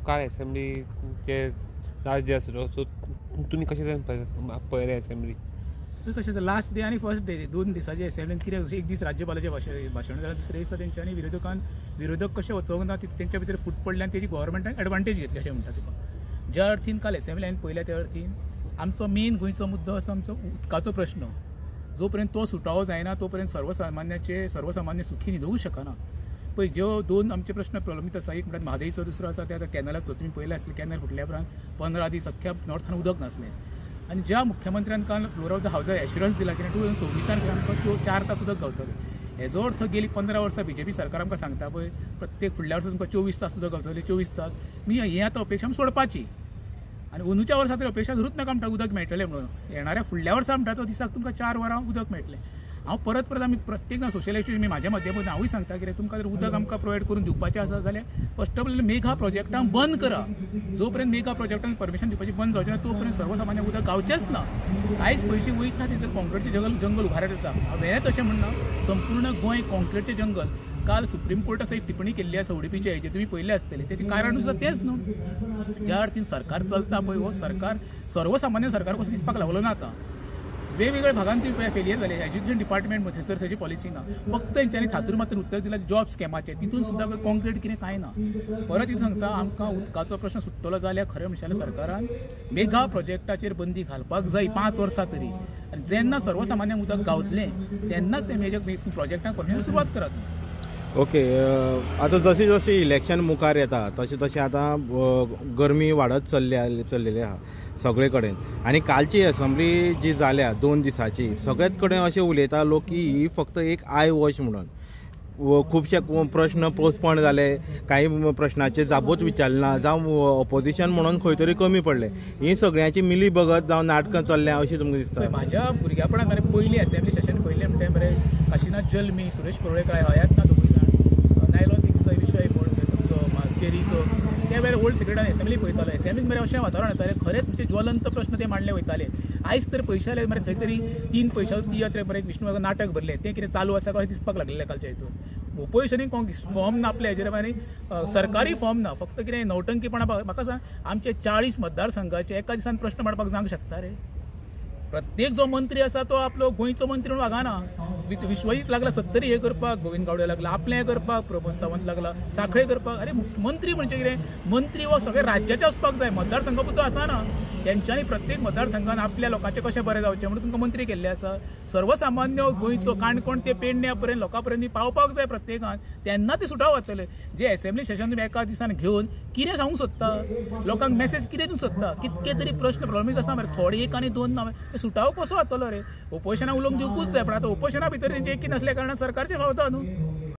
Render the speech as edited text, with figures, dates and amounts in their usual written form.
काल असेंब्लीचे last day आसलो so तुम्ही कशें पळयले असेंब्ली? कशें लास्ट डे आनी फर्स्ट डे दोन दिसाचे असेंब्लीन कितें एक दीस राज्यपालाचें भाशण जाल्यार दुसरे दिसा तेंच्यांनी विरोधक कशे वचोंक ना तेंच्या भितर फूट पडल्यान तेजी गव्हर्मेंटान एडवांटेज घेतली अशें म्हणटा तुका. ज्या अर्थीन काल असेंब्ली हांवें पळयल्या त्या अर्थीन आमचो मेन गोंयचो मुद्दो आसा आमचो उदकाचो प्रश्न. जो पर्यंत तो सुटावो जायना तो पर्यंत सर्वसामान्य सुखी न्हिदूंक शकना. पळय ज्यो दोन आमचे प्रश्न प्रलंबीत आसा, एक म्हणल्यार म्हादईचो, दुसरो आसा त्या कॅनलाचो. तुमी पळयलें आसलें कॅनल फुटल्या उपरांत 15 दीस अख्ख्या नॉर्थान उदक नासलें. आनी ज्या मुख्यमंत्र्यान काल फ्लोर ऑफ द हावजाक एश्युरन्स दिला की 2026 आमकां 4 तास उदक गावतलें. हेजो अर्थ गेली 15 वर्सां बीजेपी सरकार आमकां सांगता पळय प्रत्येक फुडल्या वर्सा तुमकां 24 तास उदक गावतलें. 24 तास मी हें आतां अपेक्षा सोडपाची आनी अंदूच्या वर्सा तरी अपेक्षा धरूच नाका म्हणटा उदक मेळटलें म्हणून. येणाऱ्या फुडल्या वर्सा म्हणटा तो दिसाक तुमकां 4 वरां उदक मेळटलें. हांव परत आमी प्रत्येक जाण सोशल एक्टिविटी मी म्हाज्या माध्यमांतून हांवूय सांगता कितें तुमकां जर उदक आमकां प्रोवायड करून दिवपाचें आसा जाल्यार फर्स्ट ऑफ ऑल मेघा प्रोजेक्टांक बंद करा. जो पर्यंत मेघा प्रोजेक्टांक परमिशन दिवपाची बंद जावचें ना तो पर्यंत सर्वसामान्य उदक गावचेंच ना. कांयच पयशे वयता थंयसर कॉन्क्रीटचें जंगल उभारत येता. हांवें तशें म्हणना संपूर्ण गोंय कॉन्क्रीटचें जंगल. काल सुप्रीम कोर्टान एक टिप्पणी केल्ली आसा उडपीच्या हेचेर तुमी पळयलें आसतलें. तेजें कारण सुद्दां तेंच न्हू. ज्या अर्थीन सरकार चलता पळय हो सरकार सर्वसामान्य सरकार कसो दिसपाक लागलो ना आतां. वेगवेगळ्या भागांत ती फेलियर जाले. एज्युकेशन डिपार्टमेंट थंयसर तेजी पॉलिसी ना. फक्त तेंच्यांनी थातूर मात्र उत्तर दिलां जॉब स्कॅमाचें. तितून सुद्दां कॉन्क्रीट कितें कांय ना. परत कितें सांगता आमकां उदकाचो प्रश्न सुट्टलो जाल्यार खरें म्हणशाल्या सरकारान मेघा प्रोजेक्टाचेर बंदी घालपाक जाय 5 वर्सां तरी. आनी जेन्ना सर्वसामान्यांक उदक गावतलें तेन्नाच ते मेजर प्रोजेक्टांक परमिशन सुरवात करात. ओके, आतां जशी जशी इलेक्शन मुखार येता तशें तशें आतां गरमी वाडत चल्लेली आहा सगळे कडेन. आनी कालची असेंब्ली जी जाल्या 2 दिसाची सगळ्याच कडेन अशें उलयता लोक की ही फक्त एक आय वॉश म्हणून. खुबशे प्रश्न पोस्टपोन जाले, काही प्रश्नाचे जापूच विचारना, जावं ऑपोजिशन म्हणून खंय तरी कमी पडले. ही सगळ्यांची मिली भगत जावं नाटकां चल्ल्या अशें तुमकां दिसता? म्हाज्या भुरग्यापणांत मरे पयलीं असेंब्ली सेशन पयलें म्हणटा मरे काशिनाथ जल्मी, सुरेश परोळेकर हयात ना दोगूय जाण. नायलॉन सिक्सचा विशय तुमचो केरीचो त्या वेळार ओल्ड सेक्रेटरी असेंब्ली पळयताले. असेंब्लीन मरे अशें वातावरण येतालें खरेंच म्हणजे ज्वलंत प्रश्न ते मांडले वयताले. आयज तर पयशे आले मरे थंय तरी 3 पैशाचो तियात्र मरे विष्णू नाटक भरलें तें कितें चालू आसा कशें दिसपाक लागलें कालच्या हितून. पयशांनी फॉर्म ना आपल्या हेजेर आनी सरकारी फॉर्म ना. फक्त कितें नौटंकीपणा. म्हाका सांग आमचे 40 मतदारसंघाचे एका दिसान प्रश्न मांडपाक जावंक शकता रे? प्रत्येक जो मंत्री आसा तो आपलो गोंयचो मंत्री म्हणून वागना. विश्वजीत लागला 70 हे करपाक, गोविंद गावडे लागला आपलें हें करपाक, प्रमोद सावंत लागला साखळे करपाक. अरे मंत्री म्हणजे कितें? मंत्री हो सगळे राज्याचे वचपाक जाय, मतदारसंघ पुरतो आसना. तेंच्यांनी प्रत्येक मतदारसंघान आपल्या लोकांचें कशें बरें जावचें म्हणून तुमकां मंत्री केल्ले आसा. सर्वसामान्य गोंयचो काणकोण ते पेडण्या पर्यंत लोकां पर्यंत पावपाक जाय प्रत्येकान. तेन्ना ते सुटाव जातले. जे असेंब्ली सेशन तुमी एका दिसान घेवन कितें सांगूंक सोदता? लोकांक मेसेज कितें दिवंक सोदता? कितके तरी प्रश्न प्रॉब्लेम्स आसा मरे थोडे 1 आनी 2 ना. ते सुटाव कसो जातलो रे? ओपोजिशनाक उलोवंक दिवंकूच जाय. पण आतां ओपोजिशना भितर तेंचे एकी नासल्या कारणान सरकारचे फावता न्हू.